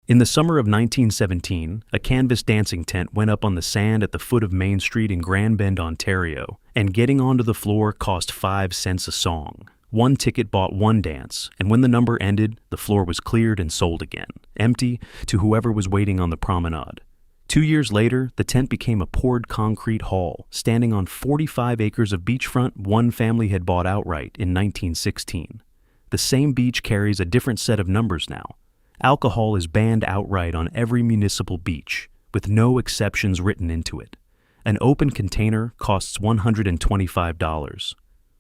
In the summer of 1917, a canvas dancing tent went up on the sand at the foot of Main Street in Grand Bend, Ontario, and getting onto the floor cost 5 cents a song. One ticket bought one dance, and when the number ended, the floor was cleared and sold again, empty, to whoever was waiting on the promenade. 2 years later, the tent became a poured concrete hall, standing on 45 acres of beachfront one family had bought outright in 1916. The same beach carries a different set of numbers now. Alcohol is banned outright on every municipal beach, with no exceptions written into it. An open container costs $125.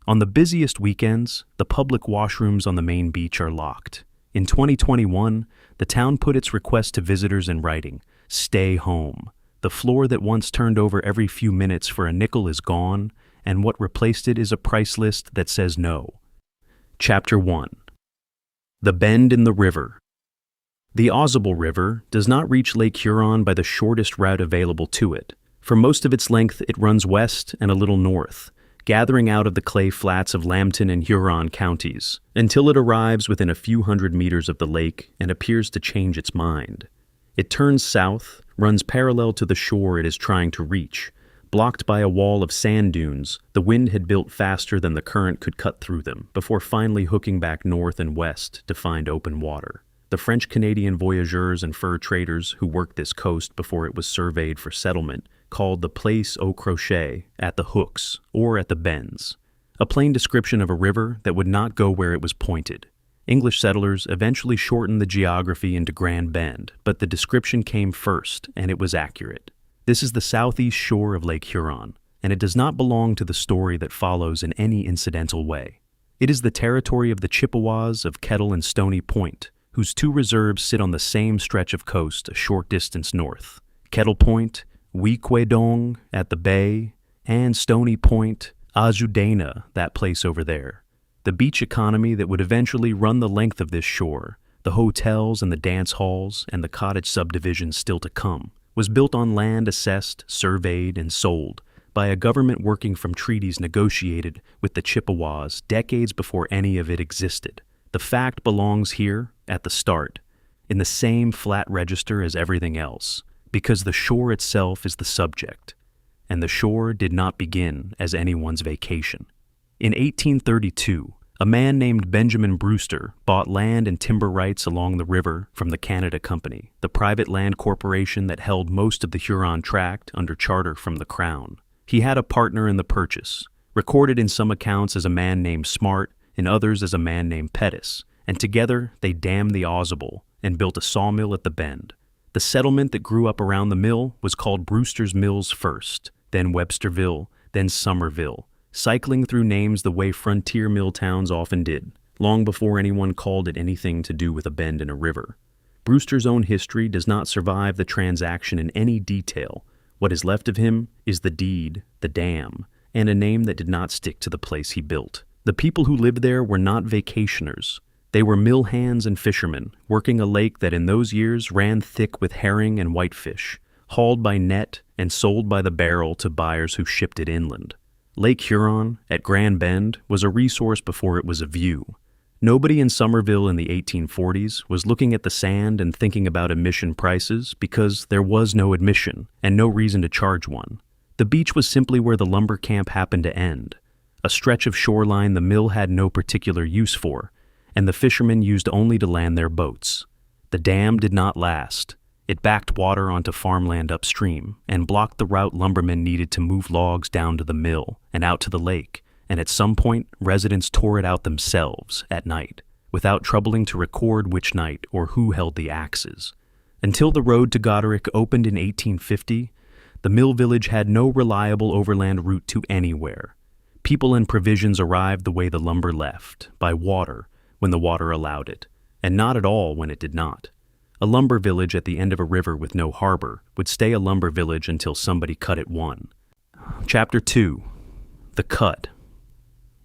On the busiest weekends, the public washrooms on the main beach are locked. In 2021, the town put its request to visitors in writing: stay home. The floor that once turned over every few minutes for a nickel is gone, and what replaced it is a price list that says no. Chapter 1. The Bend in the River. The Ausable River does not reach Lake Huron by the shortest route available to it. For most of its length, it runs west and a little north, gathering out of the clay flats of Lambton and Huron counties, until it arrives within a few hundred meters of the lake and appears to change its mind. It turns south, runs parallel to the shore it is trying to reach. Blocked by a wall of sand dunes, the wind had built faster than the current could cut through them, before finally hooking back north and west to find open water. The French-Canadian voyageurs and fur traders who worked this coast before it was surveyed for settlement called the place au crochet at the hooks or at the bends, a plain description of a river that would not go where it was pointed. English settlers eventually shortened the geography into Grand Bend, but the description came first, and it was accurate. This is the southeast shore of Lake Huron, and it does not belong to the story that follows in any incidental way. It is the territory of the Chippewas of Kettle and Stony Point, whose 2 reserves sit on the same stretch of coast a short distance north: Kettle Point, Wequedong at the bay, and Stony Point, Azudena, that place over there. The beach economy that would eventually run the length of this shore, the hotels and the dance halls and the cottage subdivisions still to come, was built on land assessed, surveyed, and sold by a government working from treaties negotiated with the Chippewas decades before any of it existed. The fact belongs here, at the start, in the same flat register as everything else, because the shore itself is the subject, and the shore did not begin as anyone's vacation. In 1832, a man named Benjamin Brewster bought land and timber rights along the river from the Canada Company, the private land corporation that held most of the Huron tract under charter from the Crown. He had a partner in the purchase, recorded in some accounts as a man named Smart, in others as a man named Pettis, and together they dammed the Ausable and built a sawmill at the Bend. The settlement that grew up around the mill was called Brewster's Mills first, then Websterville, then Somerville, cycling through names the way frontier mill towns often did, long before anyone called it anything to do with a bend in a river. Brewster's own history does not survive the transaction in any detail. What is left of him is the deed, the dam, and a name that did not stick to the place he built. The people who lived there were not vacationers. They were mill hands and fishermen, working a lake that in those years ran thick with herring and whitefish, hauled by net and sold by the barrel to buyers who shipped it inland. Lake Huron, at Grand Bend, was a resource before it was a view. Nobody in Somerville in the 1840s was looking at the sand and thinking about admission prices because there was no admission and no reason to charge one. The beach was simply where the lumber camp happened to end, a stretch of shoreline the mill had no particular use for, and the fishermen used only to land their boats. The dam did not last. It backed water onto farmland upstream and blocked the route lumbermen needed to move logs down to the mill and out to the lake, and at some point residents tore it out themselves at night, without troubling to record which night or who held the axes. Until the road to Goderic opened in 1850, the mill village had no reliable overland route to anywhere. People and provisions arrived the way the lumber left, by water, when the water allowed it, and not at all when it did not. A lumber village at the end of a river with no harbor would stay a lumber village until somebody cut it one. Chapter 2. The Cut.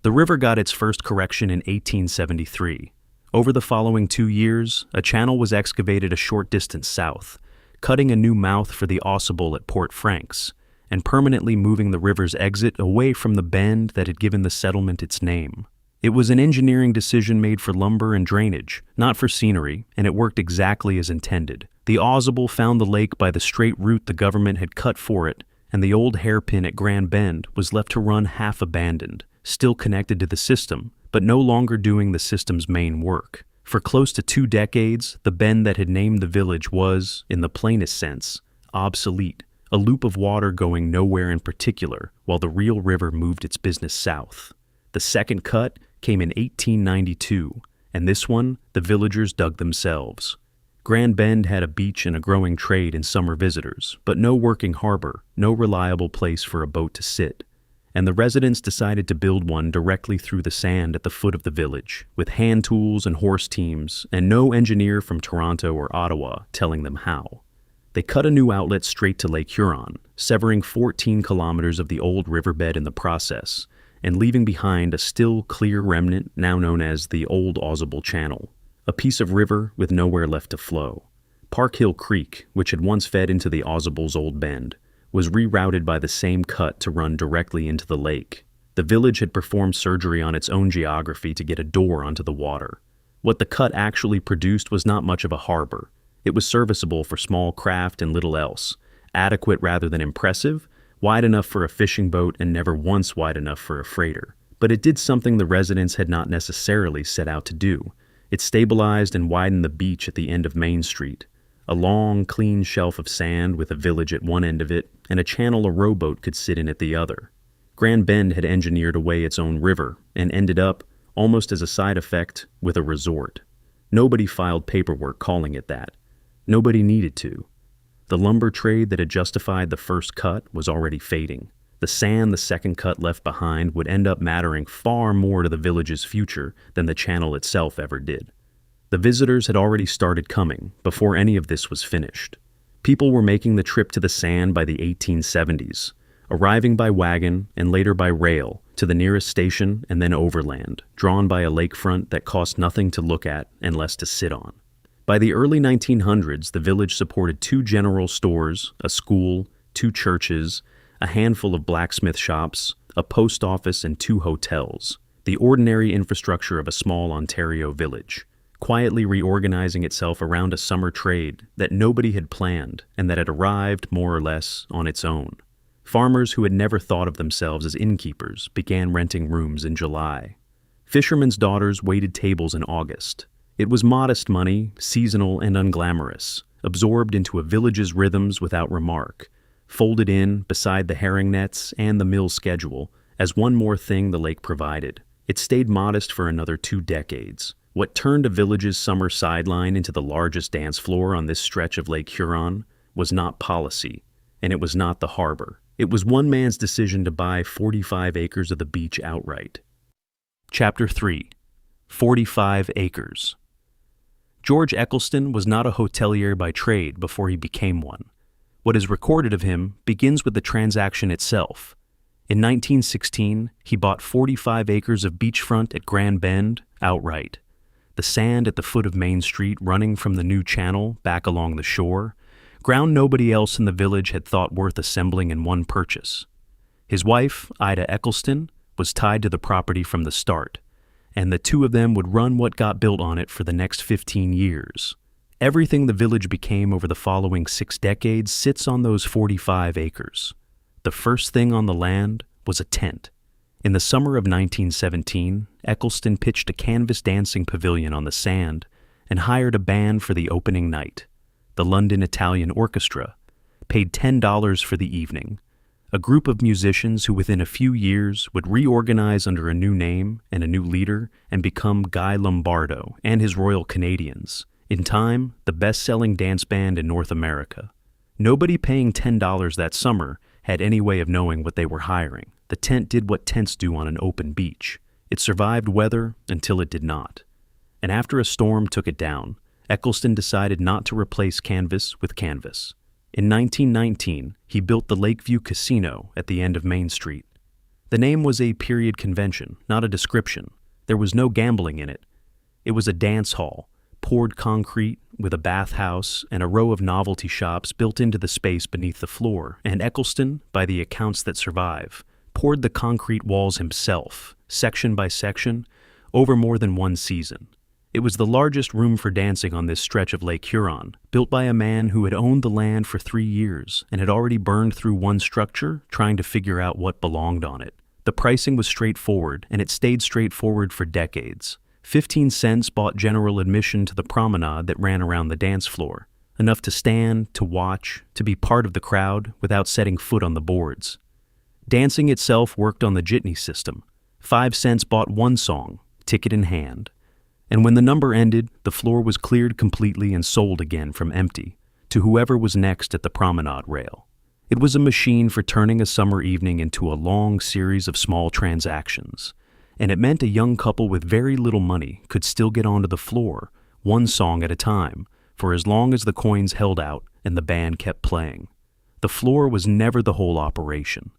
The river got its first correction in 1873. Over the following 2 years, a channel was excavated a short distance south, cutting a new mouth for the Ausable at Port Franks, and permanently moving the river's exit away from the bend that had given the settlement its name. It was an engineering decision made for lumber and drainage, not for scenery, and it worked exactly as intended, The Ausable found the lake by the straight route the government had cut for it, and the old hairpin at Grand Bend was left to run half abandoned, still connected to the system, but no longer doing the system's main work. For close to 2 decades, the bend that had named the village was, in the plainest sense, obsolete, a loop of water going nowhere in particular, while the real river moved its business south. The second cut came in 1892, and this one the villagers dug themselves. Grand Bend had a beach and a growing trade in summer visitors, but no working harbor, no reliable place for a boat to sit. And the residents decided to build one directly through the sand at the foot of the village, with hand tools and horse teams, and no engineer from Toronto or Ottawa telling them how. They cut a new outlet straight to Lake Huron, severing 14 kilometers of the old riverbed in the process, and leaving behind a still clear remnant now known as the Old Ausable Channel, a piece of river with nowhere left to flow. Park Hill Creek, which had once fed into the Ausable's old bend, was rerouted by the same cut to run directly into the lake. The village had performed surgery on its own geography to get a door onto the water. What the cut actually produced was not much of a harbor. It was serviceable for small craft and little else, adequate rather than impressive, wide enough for a fishing boat and never once wide enough for a freighter. But it did something the residents had not necessarily set out to do. It stabilized and widened the beach at the end of Main Street, a long, clean shelf of sand with a village at one end of it and a channel a rowboat could sit in at the other. Grand Bend had engineered away its own river and ended up, almost as a side effect, with a resort. Nobody filed paperwork calling it that. Nobody needed to. The lumber trade that had justified the first cut was already fading. The sand the second cut left behind would end up mattering far more to the village's future than the channel itself ever did. The visitors had already started coming before any of this was finished. People were making the trip to the sand by the 1870s, arriving by wagon and later by rail to the nearest station and then overland, drawn by a lakefront that cost nothing to look at and less to sit on. By the early 1900s, the village supported 2 general stores, a school, 2 churches, a handful of blacksmith shops, a post office, and 2 hotels, the ordinary infrastructure of a small Ontario village, quietly reorganizing itself around a summer trade that nobody had planned and that had arrived, more or less, on its own. Farmers who had never thought of themselves as innkeepers began renting rooms in July. Fishermen's daughters waited tables in August. It was modest money, seasonal and unglamorous, absorbed into a village's rhythms without remark, folded in beside the herring nets and the mill schedule as one more thing the lake provided. It stayed modest for another 2 decades. What turned a village's summer sideline into the largest dance floor on this stretch of Lake Huron was not policy, and it was not the harbor. It was one man's decision to buy 45 acres of the beach outright. Chapter 3. 45 acres. George Exclusion was not a hotelier by trade before he became one. What is recorded of him begins with the transaction itself. In 1916, he bought 45 acres of beachfront at Grand Bend outright. The sand at the foot of Main Street running from the new channel back along the shore, ground nobody else in the village had thought worth assembling in one purchase. His wife, Ida Exclusion, was tied to the property from the start, and the 2 of them would run what got built on it for the next 15 years. Everything the village became over the following 6 decades sits on those 45 acres. The first thing on the land was a tent. In the summer of 1917, Exclusion pitched a canvas dancing pavilion on the sand and hired a band for the opening night. The London Italian Orchestra paid $10 for the evening, a group of musicians who within a few years would reorganize under a new name and a new leader and become Guy Lombardo and his Royal Canadians, in time the best-selling dance band in North America. Nobody paying $10 that summer had any way of knowing what they were hiring. The tent did what tents do on an open beach. It survived weather until it did not. And after a storm took it down, Exclusion decided not to replace canvas with canvas. In 1919, he built the Lakeview Casino at the end of Main Street. The name was a period convention, not a description. There was no gambling in it. It was a dance hall, poured concrete with a bathhouse and a row of novelty shops built into the space beneath the floor, and Exclusion, by the accounts that survive, poured the concrete walls himself, section by section, over more than one season. It was the largest room for dancing on this stretch of Lake Huron, built by a man who had owned the land for 3 years and had already burned through one structure trying to figure out what belonged on it. The pricing was straightforward, and it stayed straightforward for decades. 15 cents bought general admission to the promenade that ran around the dance floor, enough to stand, to watch, to be part of the crowd without setting foot on the boards. Dancing itself worked on the jitney system. 5 cents bought one song, ticket in hand. And when the number ended, the floor was cleared completely and sold again from empty to whoever was next at the promenade rail. It was a machine for turning a summer evening into a long series of small transactions, and it meant a young couple with very little money could still get onto the floor, one song at a time, for as long as the coins held out and the band kept playing. The floor was never the whole operation.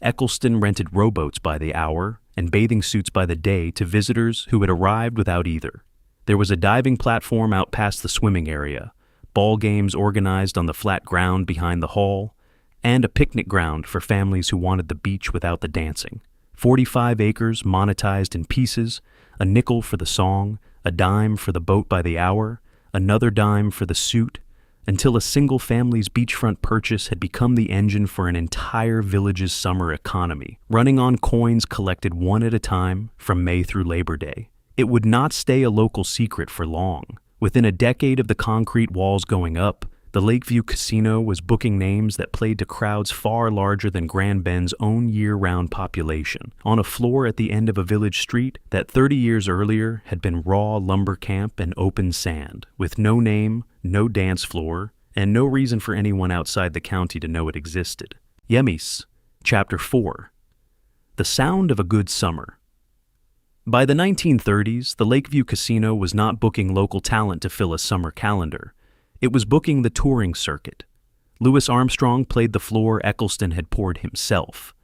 Exclusion rented rowboats by the hour and bathing suits by the day to visitors who had arrived without either. There was a diving platform out past the swimming area, ball games organized on the flat ground behind the hall, and a picnic ground for families who wanted the beach without the dancing. 45 acres monetized in pieces, a nickel for the song, a dime for the boat by the hour, another dime for the suit, until a single family's beachfront purchase had become the engine for an entire village's summer economy, running on coins collected one at a time from May through Labor Day. It would not stay a local secret for long. Within a decade of the concrete walls going up, the Lakeview Casino was booking names that played to crowds far larger than Grand Bend's own year-round population, on a floor at the end of a village street that 30 years earlier had been raw lumber camp and open sand, with no name, no dance floor, and no reason for anyone outside the county to know it existed. Yemis, Chapter 4. The Sound of a Good Summer. By the 1930s, the Lakeview Casino was not booking local talent to fill a summer calendar. It was booking the touring circuit. Louis Armstrong played the floor Exclusion had poured himself.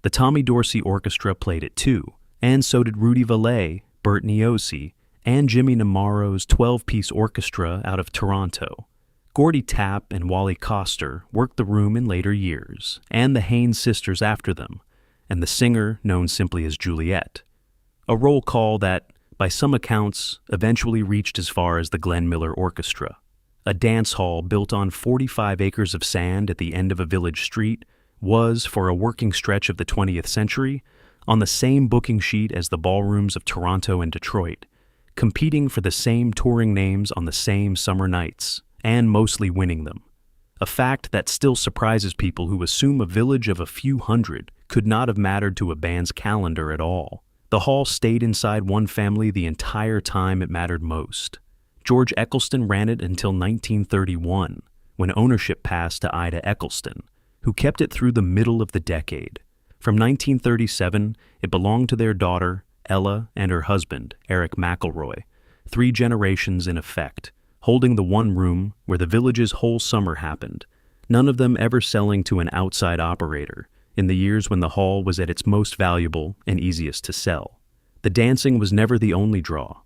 The Tommy Dorsey Orchestra played it too, and so did Rudy Vallee, Bert Niosi, and Jimmy Namaro's 12-piece orchestra out of Toronto. Gordy Tapp and Wally Coster worked the room in later years, and the Haynes sisters after them, and the singer known simply as Juliet. A roll call that, by some accounts, eventually reached as far as the Glenn Miller Orchestra. A dance hall built on 45 acres of sand at the end of a village street was, for a working stretch of the 20th century, on the same booking sheet as the ballrooms of Toronto and Detroit, competing for the same touring names on the same summer nights, and mostly winning them. A fact that still surprises people who assume a village of a few hundred could not have mattered to a band's calendar at all. The hall stayed inside one family the entire time it mattered most. George Exclusion ran it until 1931, when ownership passed to Ida Exclusion, who kept it through the middle of the decade. From 1937, it belonged to their daughter, Ella, and her husband, Eric McElroy, 3 generations in effect, holding the one room where the village's whole summer happened, none of them ever selling to an outside operator, in the years when the hall was at its most valuable and easiest to sell. The dancing was never the only draw.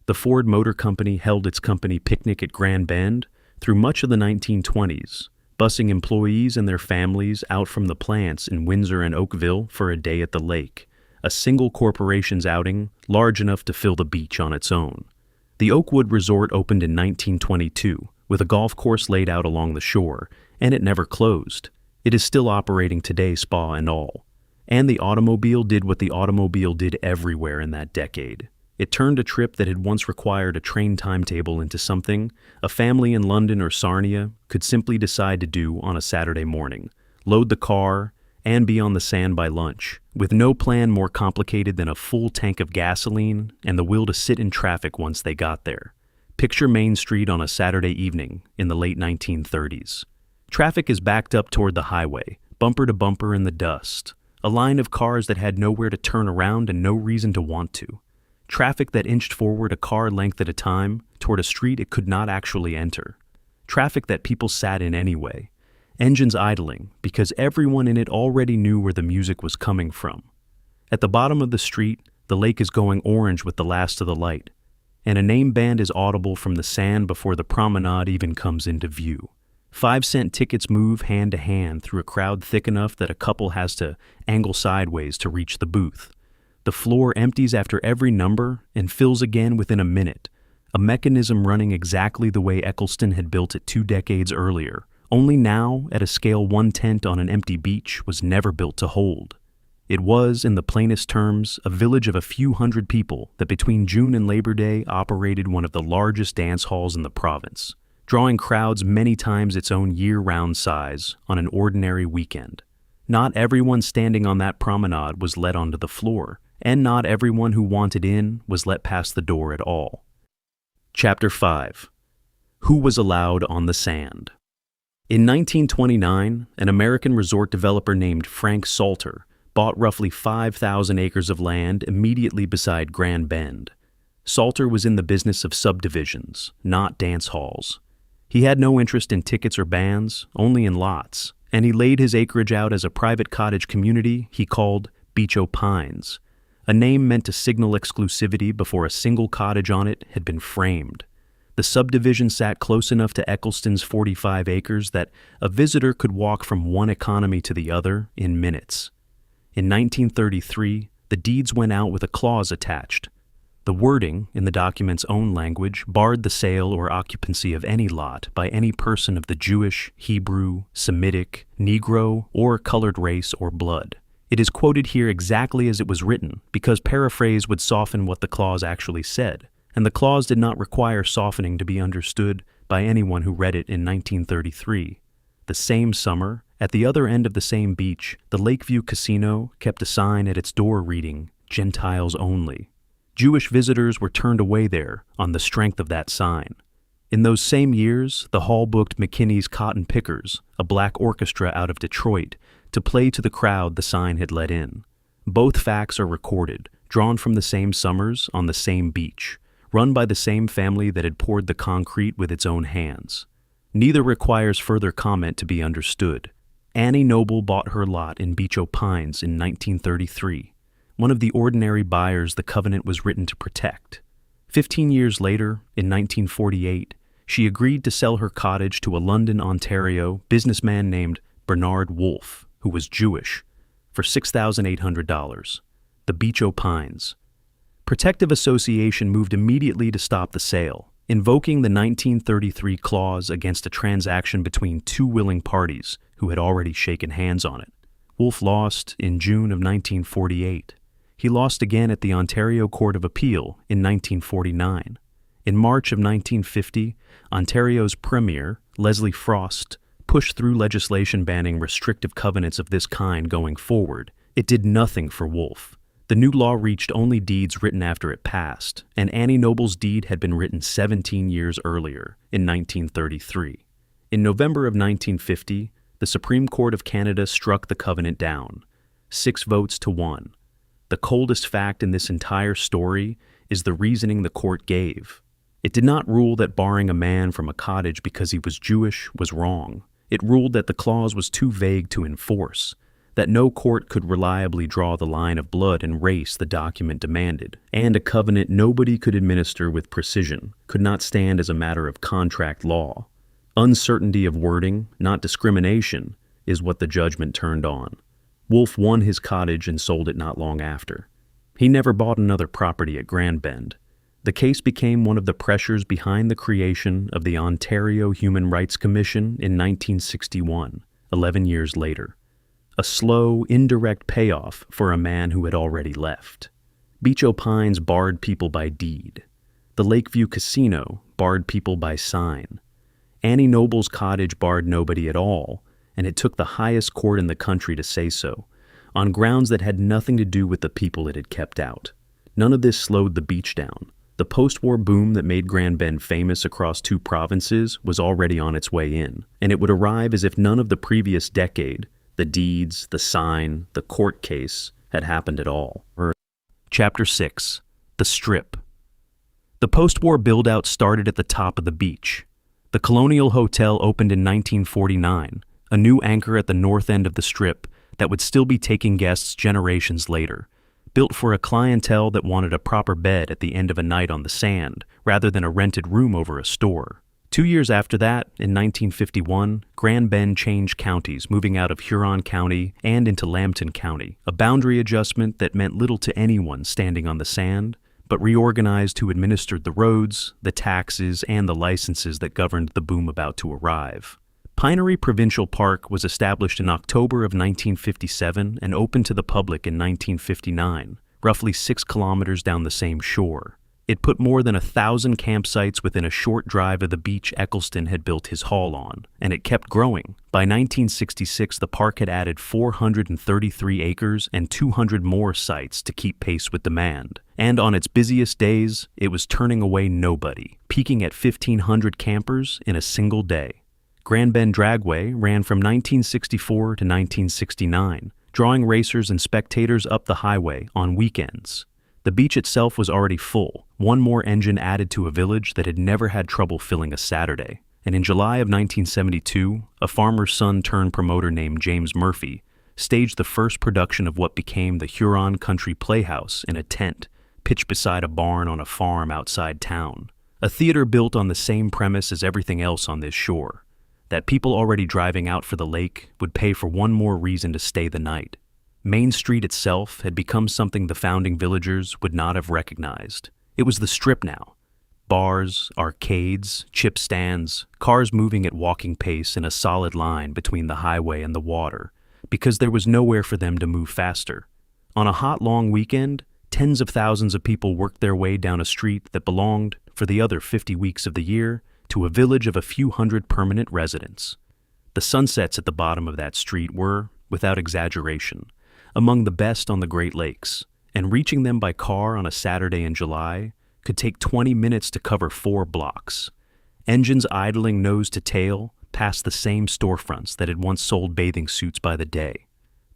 The Ford Motor Company held its company picnic at Grand Bend through much of the 1920s, busing employees and their families out from the plants in Windsor and Oakville for a day at the lake, a single corporation's outing large enough to fill the beach on its own. The Oakwood Resort opened in 1922, with a golf course laid out along the shore, and it never closed. It is still operating today, spa and all. And the automobile did what the automobile did everywhere in that decade. It turned a trip that had once required a train timetable into something a family in London or Sarnia could simply decide to do on a Saturday morning, load the car, and be on the sand by lunch, with no plan more complicated than a full tank of gasoline and the will to sit in traffic once they got there. Picture Main Street on a Saturday evening in the late 1930s. Traffic is backed up toward the highway, bumper to bumper in the dust, a line of cars that had nowhere to turn around and no reason to want to. Traffic that inched forward a car length at a time toward a street it could not actually enter. Traffic that people sat in anyway. Engines idling because everyone in it already knew where the music was coming from. At the bottom of the street, the lake is going orange with the last of the light, and a name band is audible from the sand before the promenade even comes into view. 5-cent tickets move hand to hand through a crowd thick enough that a couple has to angle sideways to reach the booth. The floor empties after every number and fills again within a minute, a mechanism running exactly the way Eccleston had built it 2 decades earlier, only now at a scale one tent on an empty beach was never built to hold. It was, in the plainest terms, a village of a few hundred people that between June and Labor Day operated one of the largest dance halls in the province, drawing crowds many times its own year-round size on an ordinary weekend. Not everyone standing on that promenade was let onto the floor, and not everyone who wanted in was let past the door at all. Chapter 5. Who was allowed on the sand? In 1929, an American resort developer named Frank Salter bought roughly 5,000 acres of land immediately beside Grand Bend. Salter was in the business of subdivisions, not dance halls. He had no interest in tickets or bands, only in lots, and he laid his acreage out as a private cottage community he called Beach O' Pines, a name meant to signal exclusivity before a single cottage on it had been framed. The subdivision sat close enough to Eccleston's 45 acres that a visitor could walk from one economy to the other in minutes. In 1933, the deeds went out with a clause attached. The wording, in the document's own language, barred the sale or occupancy of any lot by any person of the Jewish, Hebrew, Semitic, Negro, or colored race or blood. It is quoted here exactly as it was written, because paraphrase would soften what the clause actually said, and the clause did not require softening to be understood by anyone who read it in 1933. The same summer, at the other end of the same beach, the Lakeview Casino kept a sign at its door reading, "Gentiles Only." Jewish visitors were turned away there on the strength of that sign. In those same years, the hall booked McKinney's Cotton Pickers, a black orchestra out of Detroit, to play to the crowd the sign had let in. Both facts are recorded, drawn from the same summers on the same beach, run by the same family that had poured the concrete with its own hands. Neither requires further comment to be understood. Annie Noble bought her lot in Beach O' Pines in 1933, one of the ordinary buyers the covenant was written to protect. 15 years later, in 1948, she agreed to sell her cottage to a London, Ontario businessman named Bernard Wolfe, who was Jewish, for $6,800. The Beach O' Pines. Protective Association moved immediately to stop the sale, invoking the 1933 clause against a transaction between two willing parties who had already shaken hands on it. Wolfe lost in June of 1948. He lost again at the Ontario Court of Appeal in 1949. In March of 1950, Ontario's Premier, Leslie Frost, pushed through legislation banning restrictive covenants of this kind going forward. It did nothing for Wolfe. The new law reached only deeds written after it passed, and Annie Noble's deed had been written 17 years earlier, in 1933. In November of 1950, the Supreme Court of Canada struck the covenant down, 6 votes to 1. The coldest fact in this entire story is the reasoning the court gave. It did not rule that barring a man from a cottage because he was Jewish was wrong. It ruled that the clause was too vague to enforce, that no court could reliably draw the line of blood and race the document demanded, and a covenant nobody could administer with precision could not stand as a matter of contract law. Uncertainty of wording, not discrimination, is what the judgment turned on. Wolfe won his cottage and sold it not long after. He never bought another property at Grand Bend. The case became one of the pressures behind the creation of the Ontario Human Rights Commission in 1961, 11 years later. A slow, indirect payoff for a man who had already left. Beach O' Pines barred people by deed. The Lakeview Casino barred people by sign. Annie Noble's cottage barred nobody at all, and it took the highest court in the country to say so, on grounds that had nothing to do with the people it had kept out. None of this slowed the beach down. The post-war boom that made Grand Bend famous across 2 provinces was already on its way in, and it would arrive as if none of the previous decade, the deeds, the sign, the court case, had happened at all. Chapter 6. The Strip. The post-war build-out started at the top of the beach. The Colonial Hotel opened in 1949, a new anchor at the north end of the Strip that would still be taking guests generations later, built for a clientele that wanted a proper bed at the end of a night on the sand, rather than a rented room over a store. 2 years after that, in 1951, Grand Bend changed counties, moving out of Huron County and into Lambton County, a boundary adjustment that meant little to anyone standing on the sand, but reorganized who administered the roads, the taxes, and the licenses that governed the boom about to arrive. Pinery Provincial Park was established in October of 1957 and opened to the public in 1959, roughly 6 kilometers down the same shore. It put more than 1,000 campsites within a short drive of the beach Exclusion had built his hall on, and it kept growing. By 1966, the park had added 433 acres and 200 more sites to keep pace with demand. And on its busiest days, it was turning away nobody, peaking at 1,500 campers in a single day. Grand Bend Dragway ran from 1964 to 1969, drawing racers and spectators up the highway on weekends. The beach itself was already full, one more engine added to a village that had never had trouble filling a Saturday. And in July of 1972, a farmer's son turned promoter named James Murphy staged the first production of what became the Huron Country Playhouse in a tent, pitched beside a barn on a farm outside town. A theater built on the same premise as everything else on this shore, that people already driving out for the lake would pay for one more reason to stay the night. Main Street itself had become something the founding villagers would not have recognized. It was the Strip now. Bars, arcades, chip stands, cars moving at walking pace in a solid line between the highway and the water, because there was nowhere for them to move faster. On a hot, long weekend, tens of thousands of people worked their way down a street that belonged, for the other 50 weeks of the year, to a village of a few hundred permanent residents. The sunsets at the bottom of that street were, without exaggeration, among the best on the Great Lakes, and reaching them by car on a Saturday in July could take 20 minutes to cover 4 blocks. Engines idling nose to tail past the same storefronts that had once sold bathing suits by the day.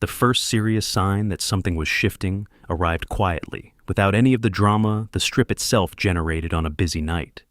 The first serious sign that something was shifting arrived quietly, without any of the drama the Strip itself generated on a busy night.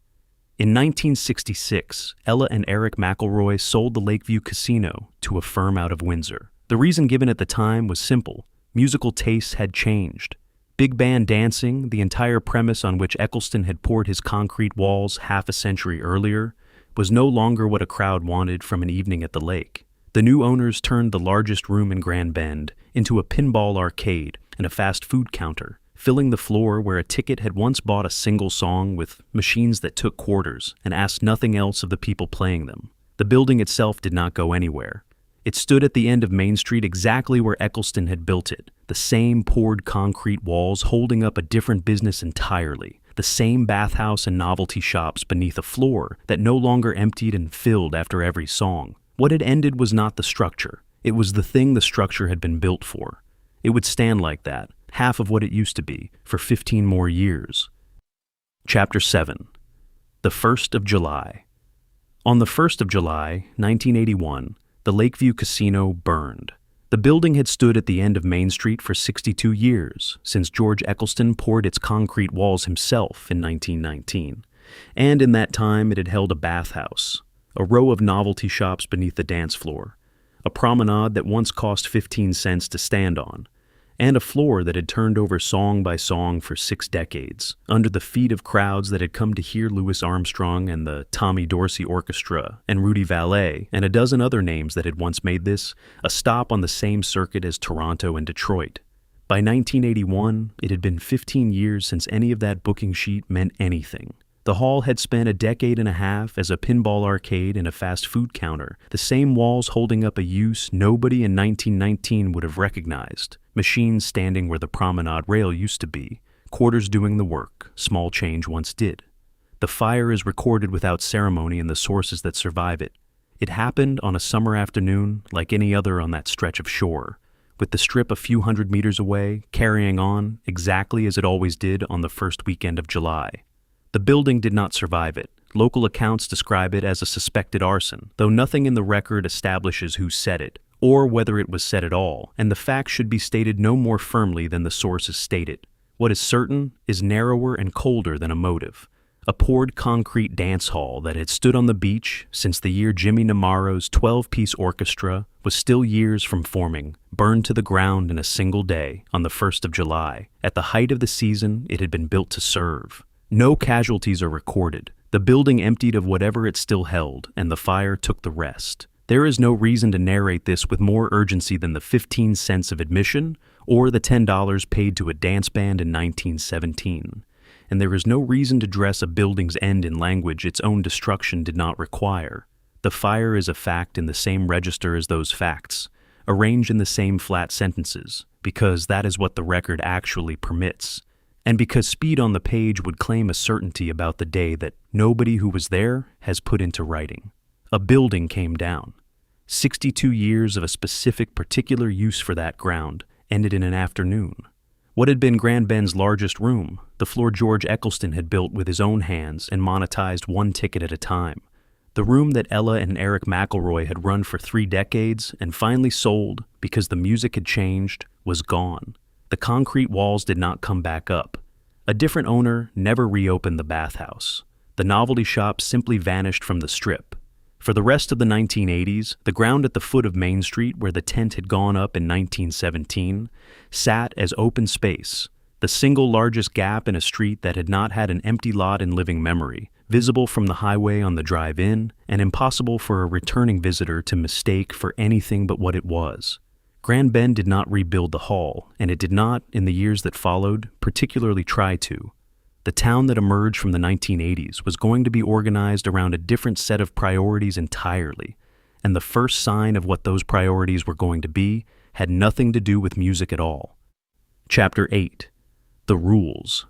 In 1966, Ella and Eric McElroy sold the Lakeview Casino to a firm out of Windsor. The reason given at the time was simple. Musical tastes had changed. Big band dancing, the entire premise on which Exclusion had poured his concrete walls half a century earlier, was no longer what a crowd wanted from an evening at the lake. The new owners turned the largest room in Grand Bend into a pinball arcade and a fast food counter, filling the floor where a ticket had once bought a single song with machines that took quarters and asked nothing else of the people playing them. The building itself did not go anywhere. It stood at the end of Main Street exactly where Exclusion had built it, the same poured concrete walls holding up a different business entirely, the same bathhouse and novelty shops beneath a floor that no longer emptied and filled after every song. What had ended was not the structure. It was the thing the structure had been built for. It would stand like that, half of what it used to be, for 15 more years. Chapter 7. The 1st of July. On the 1st of July, 1981, the Lakeview Casino burned. The building had stood at the end of Main Street for 62 years, since George Exclusion poured its concrete walls himself in 1919. And in that time it had held a bathhouse, a row of novelty shops beneath the dance floor, a promenade that once cost 15 cents to stand on, and a floor that had turned over song by song for 6 decades, under the feet of crowds that had come to hear Louis Armstrong and the Tommy Dorsey Orchestra and Rudy Vallee and a dozen other names that had once made this a stop on the same circuit as Toronto and Detroit. By 1981, it had been 15 years since any of that booking sheet meant anything. The hall had spent a decade and a half as a pinball arcade and a fast food counter, the same walls holding up a use nobody in 1919 would have recognized, machines standing where the promenade rail used to be, quarters doing the work, small change once did. The fire is recorded without ceremony in the sources that survive it. It happened on a summer afternoon like any other on that stretch of shore, with the Strip a few hundred meters away, carrying on exactly as it always did on the first weekend of July. The building did not survive it. Local accounts describe it as a suspected arson, though nothing in the record establishes who set it, or whether it was set at all, and the facts should be stated no more firmly than the sources state it. What is certain is narrower and colder than a motive. A poured concrete dance hall that had stood on the beach since the year Jimmy Namaro's 12-piece orchestra was still years from forming, burned to the ground in a single day on the 1st of July, at the height of the season it had been built to serve. No casualties are recorded. The building emptied of whatever it still held, and the fire took the rest. There is no reason to narrate this with more urgency than the 15 cents of admission or the $10 paid to a dance band in 1917. and there is no reason to dress a building's end in language its own destruction did not require. The fire is a fact in the same register as those facts, arranged in the same flat sentences, because that is what the record actually permits, and because speed on the page would claim a certainty about the day that nobody who was there has put into writing. A building came down. 62 years of a specific particular use for that ground ended in an afternoon. What had been Grand Bend's largest room, the floor George Eccleston had built with his own hands and monetized one ticket at a time. The room that Ella and Eric McElroy had run for 3 decades and finally sold because the music had changed, was gone. The concrete walls did not come back up. A different owner never reopened the bathhouse. The novelty shop simply vanished from the strip. For the rest of the 1980s, the ground at the foot of Main Street where the tent had gone up in 1917 sat as open space, the single largest gap in a street that had not had an empty lot in living memory, visible from the highway on the drive-in, and impossible for a returning visitor to mistake for anything but what it was. Grand Bend did not rebuild the hall, and it did not, in the years that followed, particularly try to. The town that emerged from the 1980s was going to be organized around a different set of priorities entirely, and the first sign of what those priorities were going to be had nothing to do with music at all. Chapter 8. The Rules.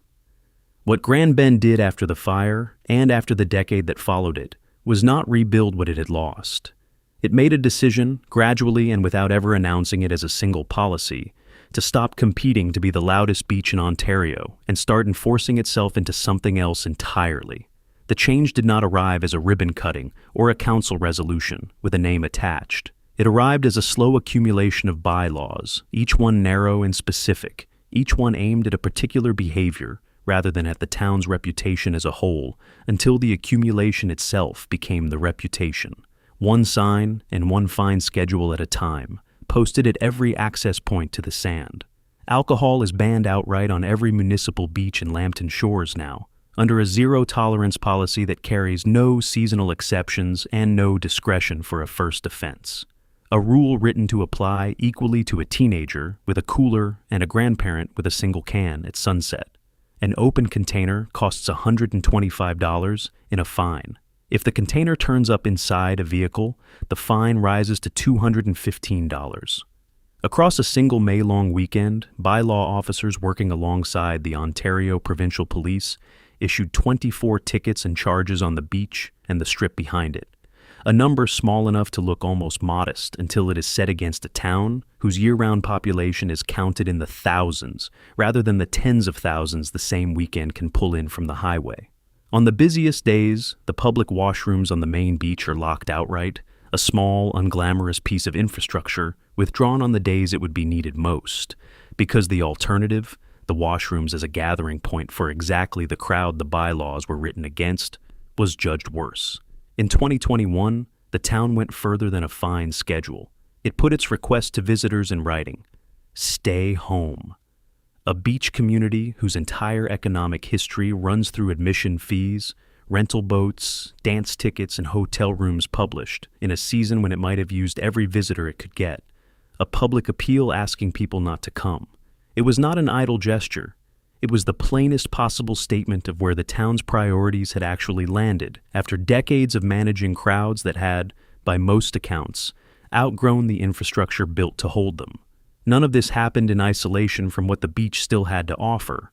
What Grand Bend did after the fire, and after the decade that followed it, was not rebuild what it had lost. It made a decision, gradually and without ever announcing it as a single policy, to stop competing to be the loudest beach in Ontario and start enforcing itself into something else entirely. The change did not arrive as a ribbon cutting or a council resolution with a name attached. It arrived as a slow accumulation of bylaws, each one narrow and specific, each one aimed at a particular behavior rather than at the town's reputation as a whole, until the accumulation itself became the reputation. One sign and one fine schedule at a time, posted at every access point to the sand. Alcohol is banned outright on every municipal beach in Lambton Shores now, under a zero-tolerance policy that carries no seasonal exceptions and no discretion for a first offense. A rule written to apply equally to a teenager with a cooler and a grandparent with a single can at sunset. An open container costs $125 in a fine. If the container turns up inside a vehicle, the fine rises to $215. Across a single May-long weekend, bylaw officers working alongside the Ontario Provincial Police issued 24 tickets and charges on the beach and the strip behind it, a number small enough to look almost modest until it is set against a town whose year-round population is counted in the thousands rather than the tens of thousands the same weekend can pull in from the highway. On the busiest days, the public washrooms on the main beach are locked outright, a small, unglamorous piece of infrastructure withdrawn on the days it would be needed most, because the alternative, the washrooms as a gathering point for exactly the crowd the bylaws were written against, was judged worse. In 2021, the town went further than a fine schedule. It put its request to visitors in writing: stay home. A beach community whose entire economic history runs through admission fees, rental boats, dance tickets, and hotel rooms published in a season when it might have used every visitor it could get. A public appeal asking people not to come. It was not an idle gesture. It was the plainest possible statement of where the town's priorities had actually landed after decades of managing crowds that had, by most accounts, outgrown the infrastructure built to hold them. None of this happened in isolation from what the beach still had to offer,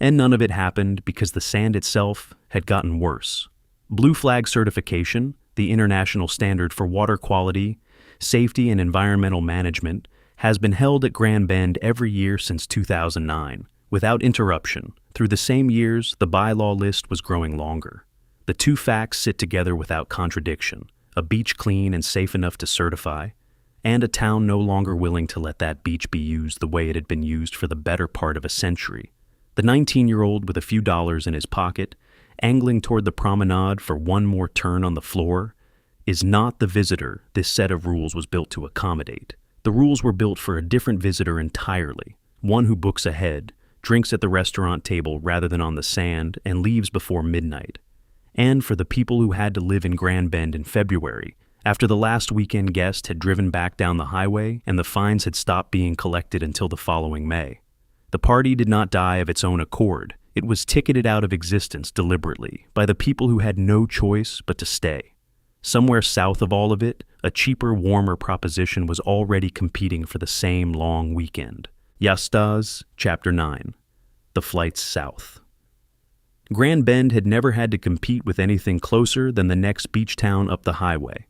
and none of it happened because the sand itself had gotten worse. Blue Flag certification, the international standard for water quality, safety, and environmental management, has been held at Grand Bend every year since 2009, without interruption. Through the same years, the bylaw list was growing longer. The two facts sit together without contradiction: a beach clean and safe enough to certify, and a town no longer willing to let that beach be used the way it had been used for the better part of a century. The 19-year-old with a few dollars in his pocket, angling toward the promenade for one more turn on the floor, is not the visitor this set of rules was built to accommodate. The rules were built for a different visitor entirely, one who books ahead, drinks at the restaurant table rather than on the sand, and leaves before midnight. And for the people who had to live in Grand Bend in February, after the last weekend guest had driven back down the highway and the fines had stopped being collected until the following May. The party did not die of its own accord. It was ticketed out of existence deliberately by the people who had no choice but to stay. Somewhere south of all of it, a cheaper, warmer proposition was already competing for the same long weekend. Yastaz, Chapter 9. The Flights South. Grand Bend had never had to compete with anything closer than the next beach town up the highway.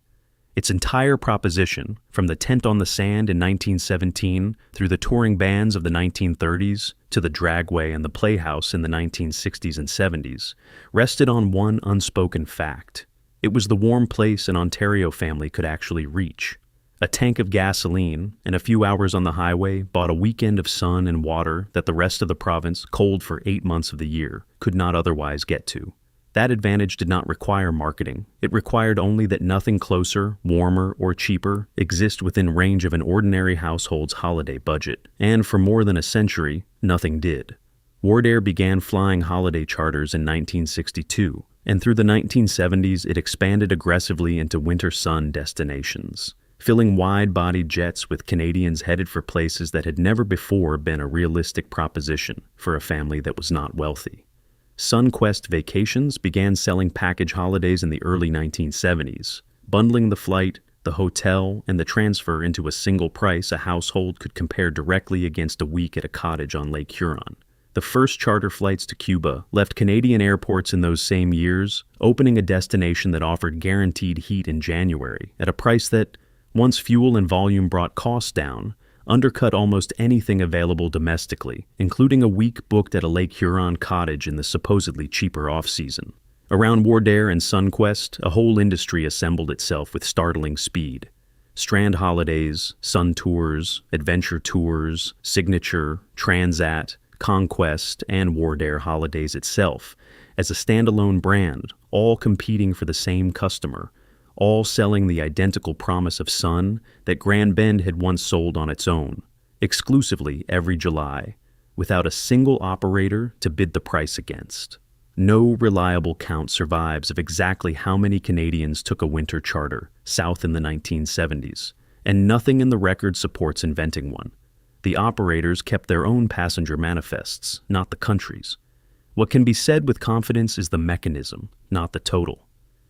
Its entire proposition, from the tent on the sand in 1917 through the touring bands of the 1930s to the dragway and the playhouse in the 1960s and 70s, rested on one unspoken fact. It was the warm place an Ontario family could actually reach. A tank of gasoline and a few hours on the highway bought a weekend of sun and water that the rest of the province, cold for 8 months of the year, could not otherwise get to. That advantage did not require marketing. It required only that nothing closer, warmer, or cheaper exist within range of an ordinary household's holiday budget. And for more than a century, nothing did. Wardair began flying holiday charters in 1962, and through the 1970s it expanded aggressively into winter sun destinations, filling wide-bodied jets with Canadians headed for places that had never before been a realistic proposition for a family that was not wealthy. SunQuest Vacations began selling package holidays in the early 1970s, bundling the flight, the hotel, and the transfer into a single price a household could compare directly against a week at a cottage on Lake Huron. The first charter flights to Cuba left Canadian airports in those same years, opening a destination that offered guaranteed heat in January at a price that, once fuel and volume brought costs down, undercut almost anything available domestically, including a week booked at a Lake Huron cottage in the supposedly cheaper off-season. Around Wardair and SunQuest, a whole industry assembled itself with startling speed. Strand Holidays, Sun Tours, Adventure Tours, Signature, Transat, Conquest, and Wardair Holidays itself, as a standalone brand, all competing for the same customer, all selling the identical promise of sun that Grand Bend had once sold on its own, exclusively every July, without a single operator to bid the price against. No reliable count survives of exactly how many Canadians took a winter charter south in the 1970s, and nothing in the record supports inventing one. The operators kept their own passenger manifests, not the country's. What can be said with confidence is the mechanism, not the total.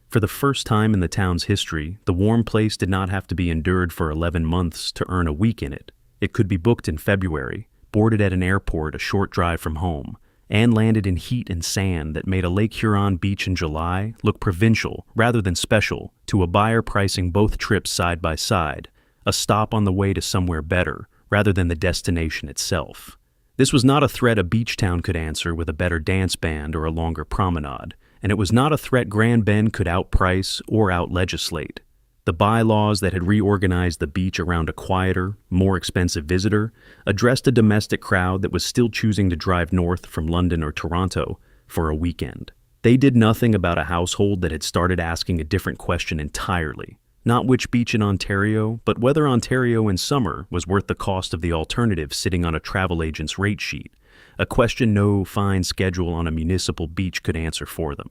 For the first time in the town's history, the warm place did not have to be endured for 11 months to earn a week in it. It could be booked in February, boarded at an airport a short drive from home, and landed in heat and sand that made a Lake Huron beach in July look provincial rather than special to a buyer pricing both trips side by side, a stop on the way to somewhere better, rather than the destination itself. This was not a threat a beach town could answer with a better dance band or a longer promenade, and it was not a threat Grand Bend could outprice or out-legislate. The bylaws that had reorganized the beach around a quieter, more expensive visitor addressed a domestic crowd that was still choosing to drive north from London or Toronto for a weekend. They did nothing about a household that had started asking a different question entirely. Not which beach in Ontario, but whether Ontario in summer was worth the cost of the alternative sitting on a travel agent's rate sheet, a question no fine schedule on a municipal beach could answer for them.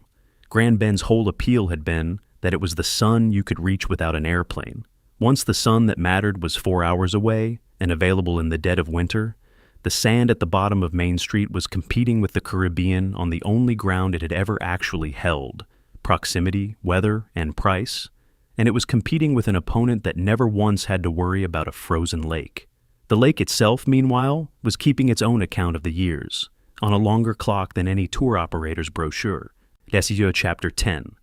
Grand Bend's whole appeal had been that it was the sun you could reach without an airplane. Once the sun that mattered was 4 hours away and available in the dead of winter, the sand at the bottom of Main Street was competing with the Caribbean on the only ground it had ever actually held: proximity, weather, and price. And it was competing with an opponent that never once had to worry about a frozen lake. The lake itself, meanwhile, was keeping its own account of the years, on a longer clock than any tour operator's brochure. Exclusion, Chapter 10.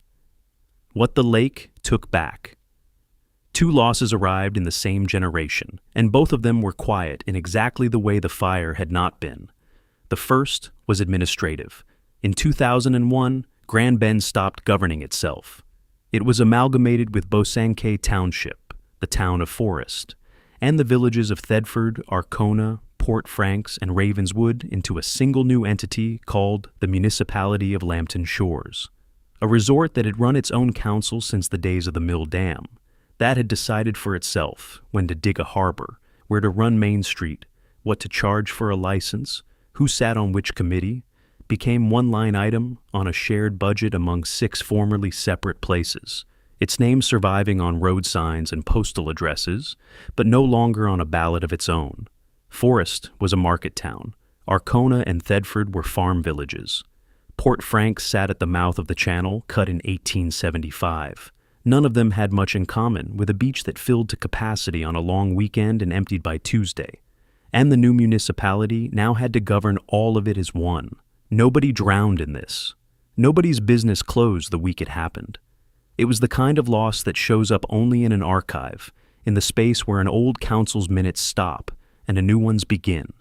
What the lake took back. 2 losses arrived in the same generation, and both of them were quiet in exactly the way the fire had not been. The first was administrative. In 2001, Grand Bend stopped governing itself. It was amalgamated with Bosanquet Township, the town of Forest, and the villages of Thedford, Arkona, Port Franks, and Ravenswood into a single new entity called the Municipality of Lambton Shores, a resort that had run its own council since the days of the Mill Dam, that had decided for itself when to dig a harbor, where to run Main Street, what to charge for a license, who sat on which committee, became one line item on a shared budget among 6 formerly separate places, its name surviving on road signs and postal addresses, but no longer on a ballot of its own. Forest was a market town, Arkona and Thedford were farm villages. Port Frank sat at the mouth of the channel, cut in 1875. None of them had much in common, with a beach that filled to capacity on a long weekend and emptied by Tuesday. And the new municipality now had to govern all of it as one. Nobody drowned in this. Nobody's business closed the week it happened. It was the kind of loss that shows up only in an archive, in the space where an old council's minutes stop and a new one's begin.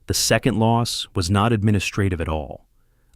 The second loss was not administrative at all.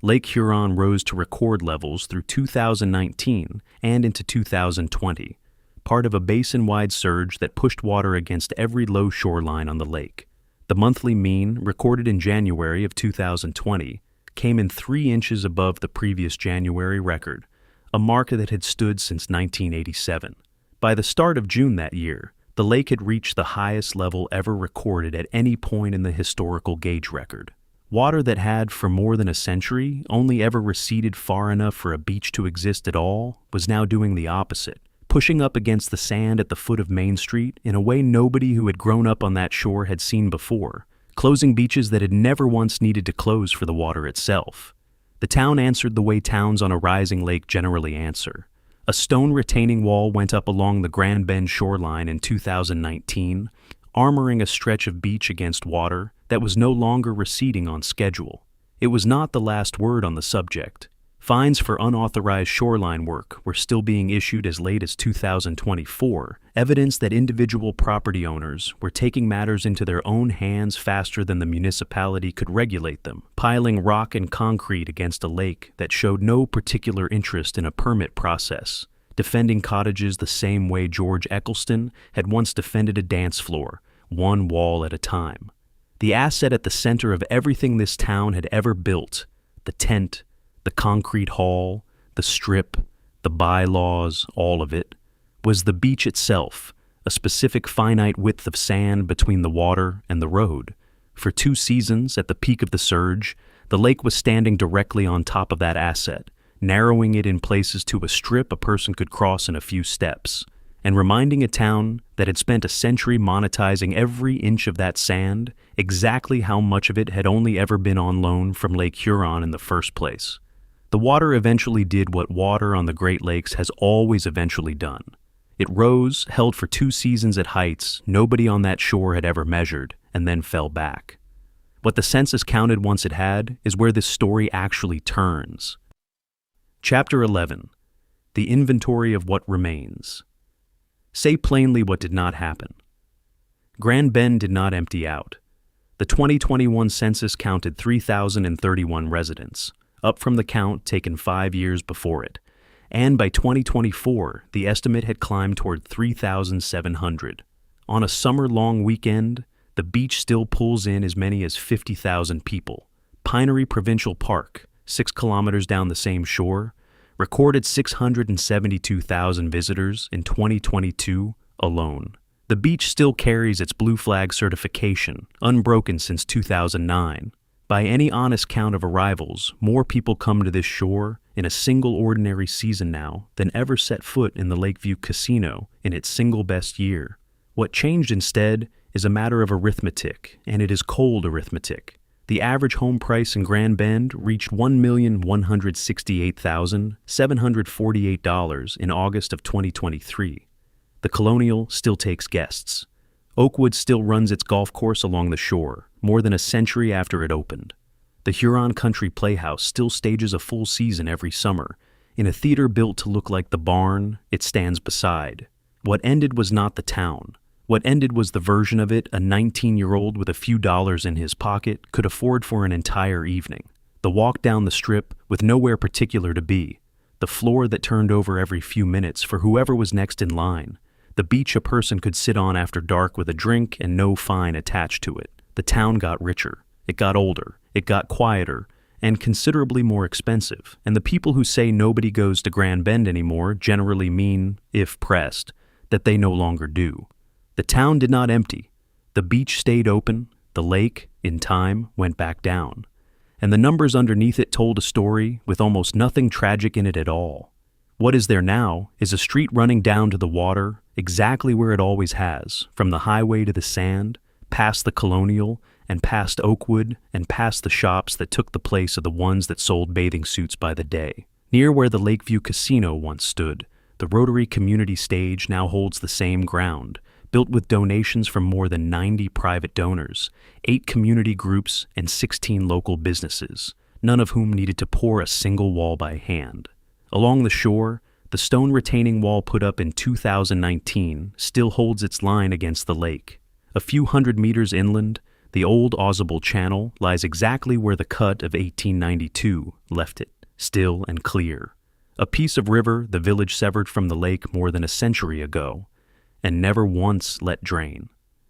Lake Huron rose to record levels through 2019 and into 2020, part of a basin-wide surge that pushed water against every low shoreline on the lake. The monthly mean, recorded in January of 2020, came in 3 inches above the previous January record, a mark that had stood since 1987. By the start of June that year, the lake had reached the highest level ever recorded at any point in the historical gauge record. Water that had, for more than a century, only ever receded far enough for a beach to exist at all, was now doing the opposite, pushing up against the sand at the foot of Main Street in a way nobody who had grown up on that shore had seen before, closing beaches that had never once needed to close for the water itself. The town answered the way towns on a rising lake generally answer. A stone retaining wall went up along the Grand Bend shoreline in 2019, armoring a stretch of beach against water that was no longer receding on schedule. It was not the last word on the subject. Fines for unauthorized shoreline work were still being issued as late as 2024, evidence that individual property owners were taking matters into their own hands faster than the municipality could regulate them, piling rock and concrete against a lake that showed no particular interest in a permit process, defending cottages the same way George Eccleston had once defended a dance floor, one wall at a time. The asset at the center of everything this town had ever built, the tent, the concrete hall, the strip, the bylaws, all of it, was the beach itself, a specific finite width of sand between the water and the road. For 2 seasons, at the peak of the surge, the lake was standing directly on top of that asset, narrowing it in places to a strip a person could cross in a few steps, and reminding a town that had spent a century monetizing every inch of that sand exactly how much of it had only ever been on loan from Lake Huron in the first place. The water eventually did what water on the Great Lakes has always eventually done. It rose, held for 2 seasons at heights nobody on that shore had ever measured, and then fell back. What the census counted once it had is where this story actually turns. Chapter 11. The Inventory of What Remains. Say plainly what did not happen. Grand Bend did not empty out. The 2021 census counted 3,031 residents, up from the count taken 5 years before it, and by 2024, the estimate had climbed toward 3,700. On a summer-long weekend, the beach still pulls in as many as 50,000 people. Pinery Provincial Park, 6 kilometers down the same shore, recorded 672,000 visitors in 2022 alone. The beach still carries its Blue Flag certification, unbroken since 2009. By any honest count of arrivals, more people come to this shore in a single ordinary season now than ever set foot in the Lakeview Casino in its single best year. What changed instead is a matter of arithmetic, and it is cold arithmetic. The average home price in Grand Bend reached $1,168,748 in August of 2023. The Colonial still takes guests. Oakwood still runs its golf course along the shore, more than a century after it opened. The Huron Country Playhouse still stages a full season every summer, in a theater built to look like the barn it stands beside. What ended was not the town. What ended was the version of it a 19-year-old with a few dollars in his pocket could afford for an entire evening. The walk down the strip with nowhere particular to be. The floor that turned over every few minutes for whoever was next in line. The beach a person could sit on after dark with a drink and no fine attached to it. The town got richer. It got older. It got quieter and considerably more expensive. And the people who say nobody goes to Grand Bend anymore generally mean, if pressed, that they no longer do. The town did not empty. The beach stayed open. The lake, in time, went back down. And the numbers underneath it told a story with almost nothing tragic in it at all. What is there now is a street running down to the water, exactly where it always has, from the highway to the sand, past the Colonial, and past Oakwood, and past the shops that took the place of the ones that sold bathing suits by the day. Near where the Lakeview Casino once stood, the Rotary Community Stage now holds the same ground, built with donations from more than 90 private donors, 8 community groups, and 16 local businesses, none of whom needed to pour a single wall by hand. Along the shore, the stone retaining wall put up in 2019 still holds its line against the lake. A few hundred meters inland, the old Ausable Channel lies exactly where the cut of 1892 left it, still and clear. A piece of river the village severed from the lake more than a century ago, and never once let drain.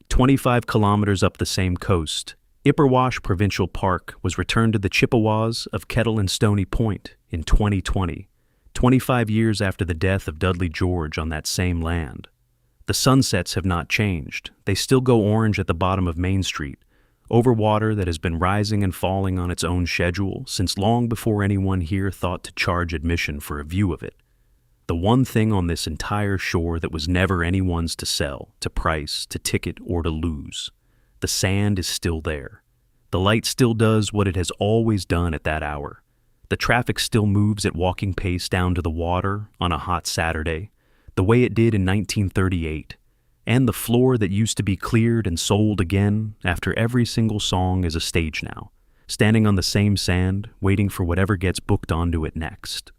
25 kilometers up the same coast, Ipperwash Provincial Park was returned to the Chippewas of Kettle and Stony Point in 2020, 25 years after the death of Dudley George on that same land. The sunsets have not changed. They still go orange at the bottom of Main Street, over water that has been rising and falling on its own schedule since long before anyone here thought to charge admission for a view of it. The one thing on this entire shore that was never anyone's to sell, to price, to ticket, or to lose. The sand is still there. The light still does what it has always done at that hour. The traffic still moves at walking pace down to the water on a hot Saturday, the way it did in 1938. And the floor that used to be cleared and sold again after every single song is a stage now, standing on the same sand, waiting for whatever gets booked onto it next.